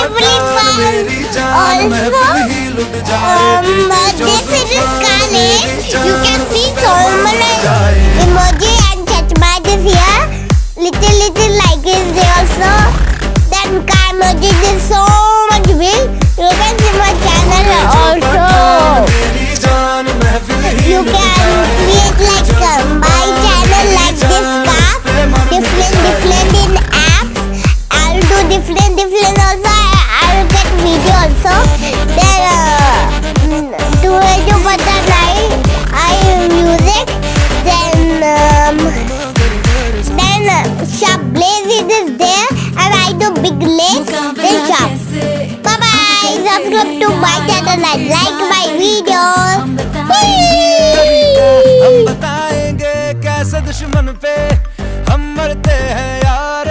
beautifully fun. Also, this is Scarlet. You can see so many emoji and chat badges here. Little like is there also. Then car emoji is so much big. You can see my channel also. You can create like my channel like this car. Different in apps. I'll do different also. I'll get video also. Then to जो पता नहीं I music. Then Sharp Blaze is there and I do big lace. Then Sharp. Bye bye. Subscribe to my channel and like my videos. हम बताएंगे कैसे दुश्मन पे हम मरते हैं यार